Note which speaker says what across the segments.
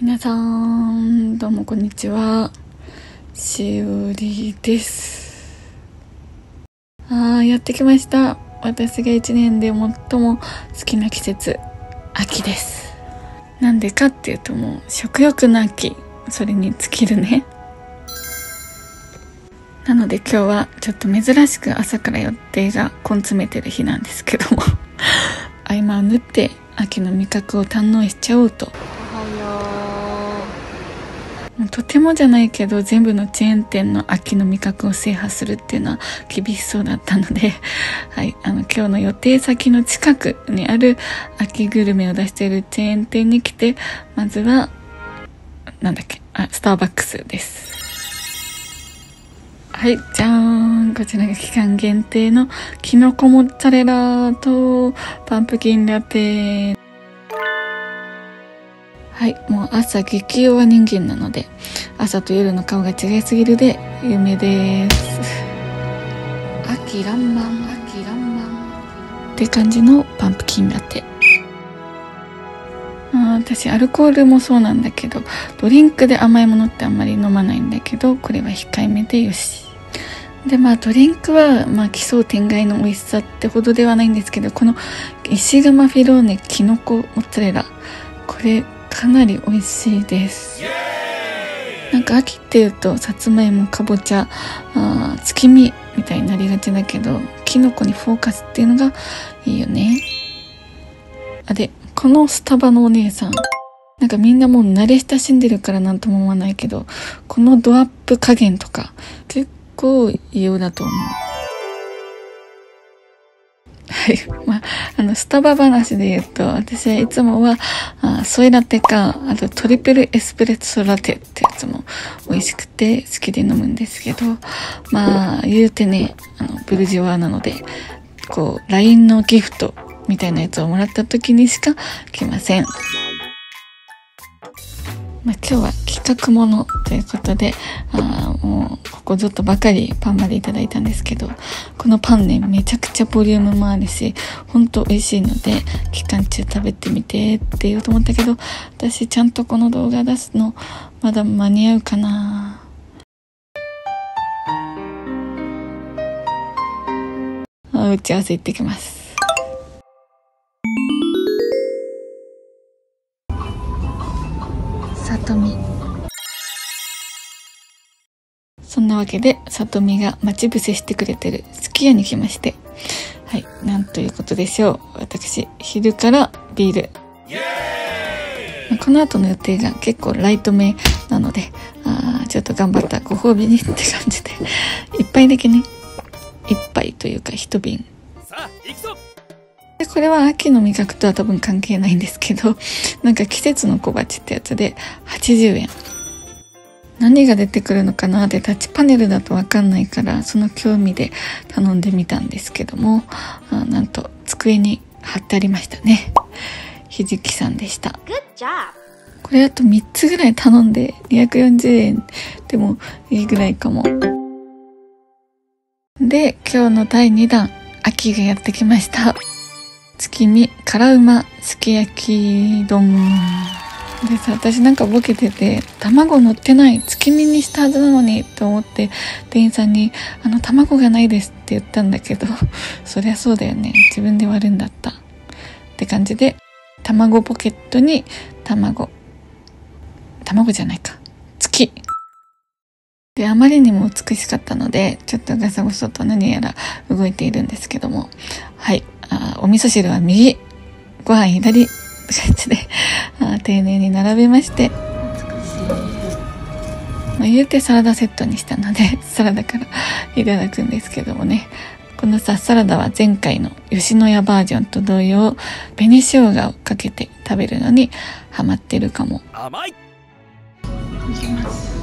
Speaker 1: 皆さんどうもこんにちは、しおりです。やってきました。私が1年で最も好きな季節、秋です。なんでかっていうと、もう食欲の秋、それに尽きるね。なので今日はちょっと珍しく朝から予定が根詰めてる日なんですけども合間を縫って秋の味覚を堪能しちゃおうと。とてもじゃないけど全部のチェーン店の秋の味覚を制覇するっていうのは厳しそうだったので、はい、今日の予定先の近くにある秋グルメを出しているチェーン店に来て、まずはスターバックスです。はい、じゃーん、こちらが期間限定のきのこモッツァレラとパンプキンラテ。はい、もう朝激弱人間なので朝と夜の顔が違いすぎるで有名です。秋らんまんって感じのパンプキンラテ。私アルコールもそうなんだけどドリンクで甘いものってあんまり飲まないんだけど、これは控えめでよし。でドリンクは奇想天外の美味しさってほどではないんですけど、この石窯フィローネきのこモッツァレラ、これかなり美味しいです。秋っていうとさつまいも、かぼちゃ、月見みたいになりがちだけど、きのこにフォーカスっていうのがいいよね。でこのスタバのお姉さん、みんなもう慣れ親しんでるからなんとも思わないけど、このドアップ加減とか結構異様だと思う。はい、スタバ話で言うと、私はいつもはソイラテか、あとトリプルエスプレッソラテってやつも美味しくて好きで飲むんですけど、言うてね、ブルジョワなのでLINE のギフトみたいなやつをもらった時にしか来ません。今日は企画ものということで、もうここぞとばかりパンまでいただいたんですけど、このパンね、めちゃくちゃボリュームもあるしほんと美味しいので、期間中食べてみてって言おうと思ったけど、私ちゃんとこの動画出すのまだ間に合うかな。打ち合わせ行ってきます。さとみ。そんなわけでさとみが待ち伏せしてくれてるすき家に来まして、はい、なんということでしょう。私昼からビール。この後の予定が結構ライトめなので、ちょっと頑張ったご褒美にって感じで一杯だけね、一杯というか一瓶。さあ行くぞ。でこれは秋の味覚とは多分関係ないんですけど、季節の小鉢ってやつで80円。何が出てくるのかなってタッチパネルだと分かんないから、その興味で頼んでみたんですけども、なんと机に貼ってありましたね。ひじきさんでした。これあと3つぐらい頼んで240円でもいいぐらいかも。で今日の第2弾、秋がやってきました。月見辛うますき焼き丼でさ、私ボケてて卵乗ってない月見にしたはずなのにと思って店員さんに卵がないですって言ったんだけどそりゃそうだよね、自分で割るんだったって感じで、卵ポケットに卵じゃないか、月で、あまりにも美しかったのでちょっとガサゴソと何やら動いているんですけども、はい、お味噌汁は右、ご飯左って感じで丁寧に並べまして、言うてサラダセットにしたのでサラダからいただくんですけどもね、このサラダは前回の吉野家バージョンと同様紅生姜をかけて食べるのにハマってるかも。甘い。いきます。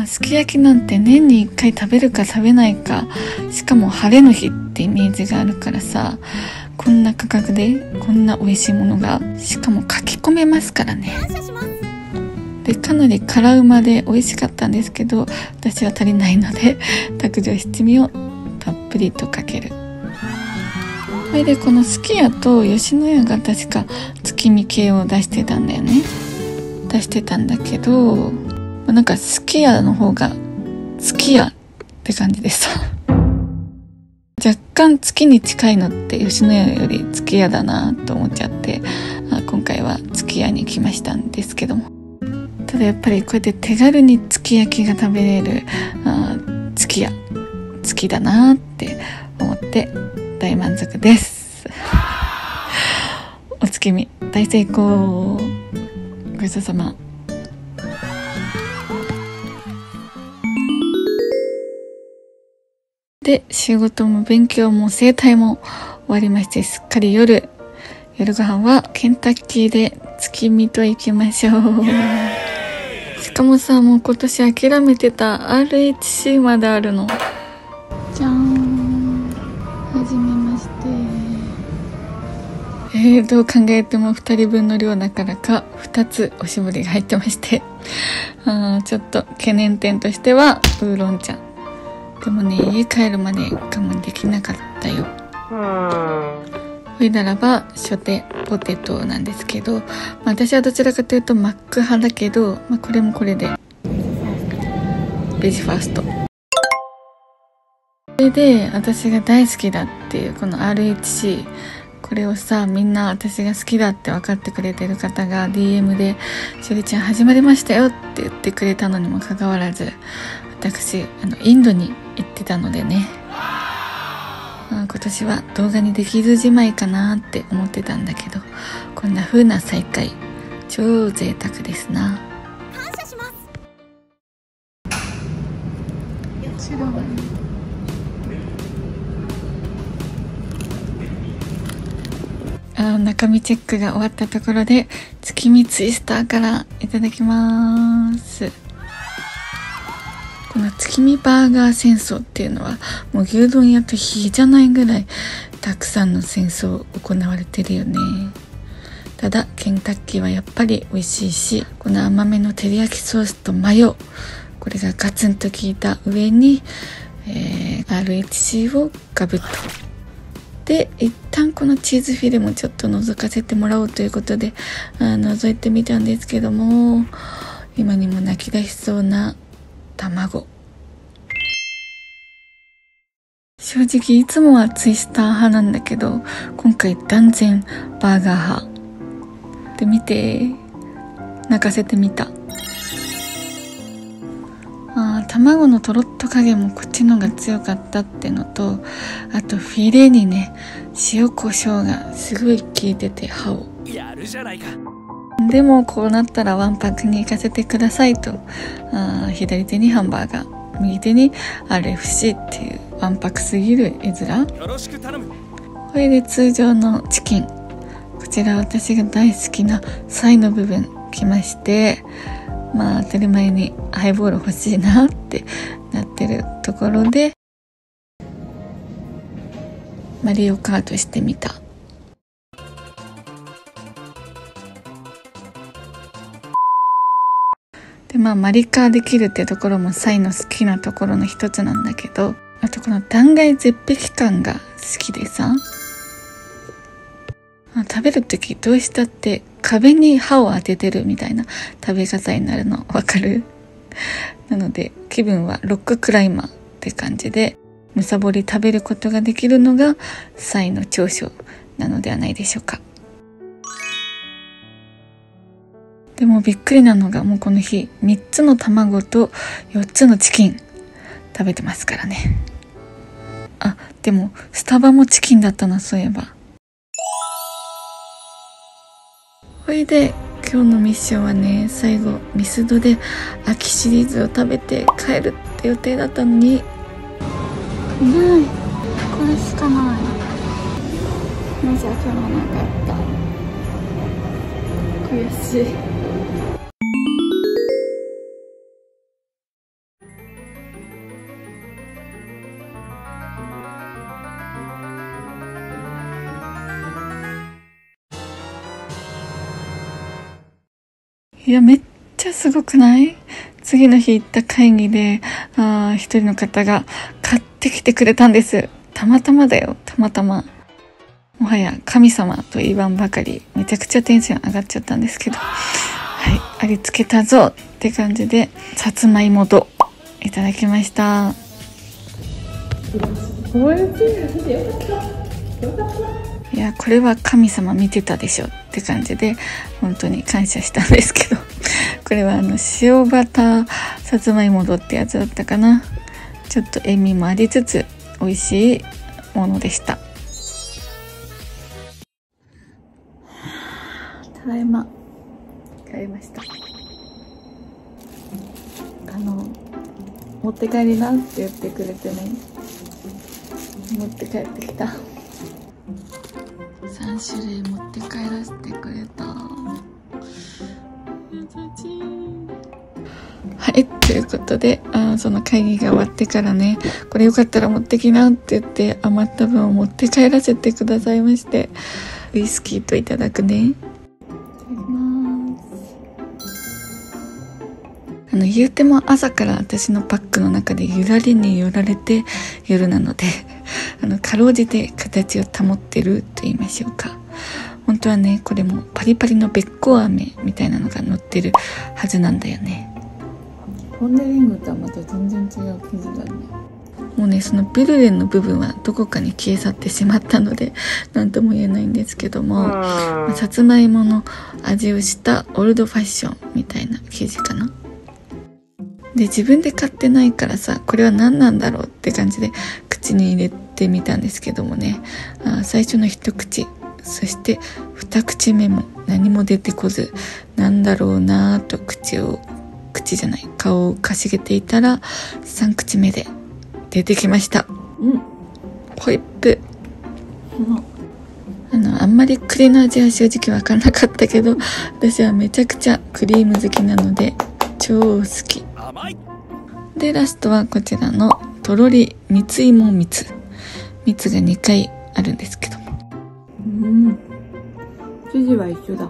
Speaker 1: すき焼きなんて年に1回食べるか食べないか、しかも晴れの日ってイメージがあるからさ、こんな価格でこんな美味しいものがしかも書き込めますからね。でかなり辛うまで美味しかったんですけど、私は足りないので卓上七味をたっぷりとかける。それでこのすき家と吉野家が確か月見系を出してたんだよね。出してたんだけど、なんかすき家の方がすき家って感じでさ若干月に近いのって吉野家より月屋だなと思っちゃって、今回は月屋に来ましたんですけども、ただやっぱりこうやって手軽に月焼きが食べれる月屋好きだなって思って大満足です。お月見大成功。ごちそうさま。で、仕事も勉強も整体も終わりまして、すっかり夜ご飯はケンタッキーで月見と行きましょう。しかもさ、もう今年諦めてた RHC まであるの。じゃーん。はじめまして。どう考えても2人分の量だからか2つおしぼりが入ってましてちょっと懸念点としてはウーロン茶。でもね、家帰るまで我慢できなかったよ。ほいならば初手ポテトなんですけど、私はどちらかというとマック派だけど、これもこれでベジファースト。それで私が大好きだっていうこの RHC、 これをさ、みんな私が好きだって分かってくれてる方が DM で「しおりちゃん始まりましたよ」って言ってくれたのにもかかわらず、私インドに行ってたのでね、今年は動画にできずじまいかなって思ってたんだけど、こんな風な再会超贅沢ですな。感謝します。中身チェックが終わったところで月見ツイスターからいただきます。この月見バーガー戦争っていうのはもう牛丼屋と比じゃないぐらいたくさんの戦争行われてるよね。ただケンタッキーはやっぱり美味しいし、この甘めの照り焼きソースとマヨ、これがガツンと効いた上に、RHC をガブッと。で一旦このチーズフィレもちょっと覗かせてもらおうということで覗いてみたんですけども、今にも泣き出しそうな卵。正直いつもはツイスター派なんだけど、今回断然バーガー派で、見て泣かせてみた。卵のとろっと加減もこっちのが強かったってのと、あとフィレにね塩コショウがすごい効いてて歯をやるじゃないか。でもこうなったらワンパクに行かせてくださいと、左手にハンバーガー、右手に RFC っていうワンパクすぎる絵面。よろしく頼む。これで通常のチキン、こちら私が大好きなサイの部分きまして、当たり前にハイボール欲しいなってなってるところでマリオカートしてみた。でマリカーできるってところもサイの好きなところの一つなんだけど、あとこの断崖絶壁感が好きでさ、食べるときどうしたって壁に歯を当ててるみたいな食べ方になるのわかる？なので気分はロッククライマーって感じで、むさぼり食べることができるのがサイの長所なのではないでしょうか。でもびっくりなのが、もうこの日3つの卵と4つのチキン食べてますからね。でもスタバもチキンだったな、そういえば。ほいで今日のミッションはね、最後ミスドで秋シリーズを食べて帰るって予定だったのに、ない、これしかない。なぜ買わなかった。悔しい。いやめっちちゃすごくない？次の日行った会議で、一人の方が買ってきてくれたんです。たまたまだよ、たまたま。もはや神様と言わんばかり、めちゃくちゃテンション上がっちゃったんですけど。はい、ありつけたぞって感じで、さつまいもといただきました。いや、これは神様見てたでしょって感じで、本当に感謝したんですけど、これは塩バターさつまいもどってやつだったかな。ちょっと塩味もありつつ美味しいものでした。ただいま帰りました。持って帰りなって言ってくれてね、持って帰ってきた。3種類持って帰らせてくれた。はい、ということで、その会議が終わってからね、これよかったら持ってきなって言って余った分を持って帰らせてくださいまして、ウイスキーといただくね。言うても朝から私のパックの中でゆらりに揺られて夜なので、かろうじて形を保ってると言いましょうか。本当はね、これもパリパリのべっこう飴みたいなのが乗ってるはずなんだよね。ポン・デ・リングとはまた全然違う生地だね。もうね、そのブルレンの部分はどこかに消え去ってしまったので何とも言えないんですけども、さつまいもの味をしたオールドファッションみたいな生地かな。で、自分で買ってないからさ、これは何なんだろうって感じで口に入れてみたんですけどもね、最初の一口、そして二口目も何も出てこず、なんだろうなぁと顔をかしげていたら、3口目で出てきました。ホイップ。あんまり栗の味は正直わかんなかったけど、私はめちゃくちゃクリーム好きなので超好きで、ラストはこちらのとろり蜜芋蜜が2回あるんですけども、生地は一緒だ。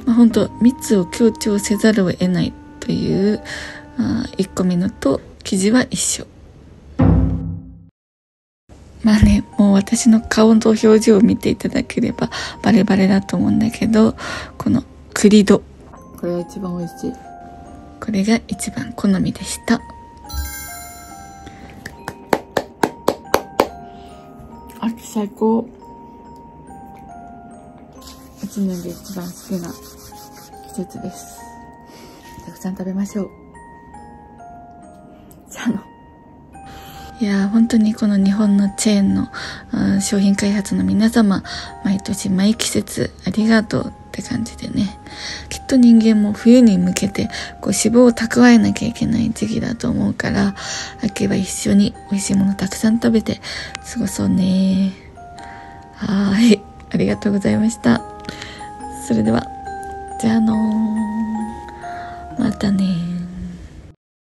Speaker 1: 本当蜜を強調せざるを得ないという1個目のと生地は一緒。まあね、もう私の顔の表情を見ていただければバレバレだと思うんだけど、この栗度、これが一番美味しい。これが一番好みでした。秋最高。1年で一番好きな季節です。たくさん食べましょう。いやー、本当にこの日本のチェーンの商品開発の皆様、毎年毎季節ありがとうって感じでね、きっと人間も冬に向けて脂肪を蓄えなきゃいけない時期だと思うから、秋は一緒に美味しいものたくさん食べて過ごそうね。はい、ありがとうございました。それでは、じゃあまたね。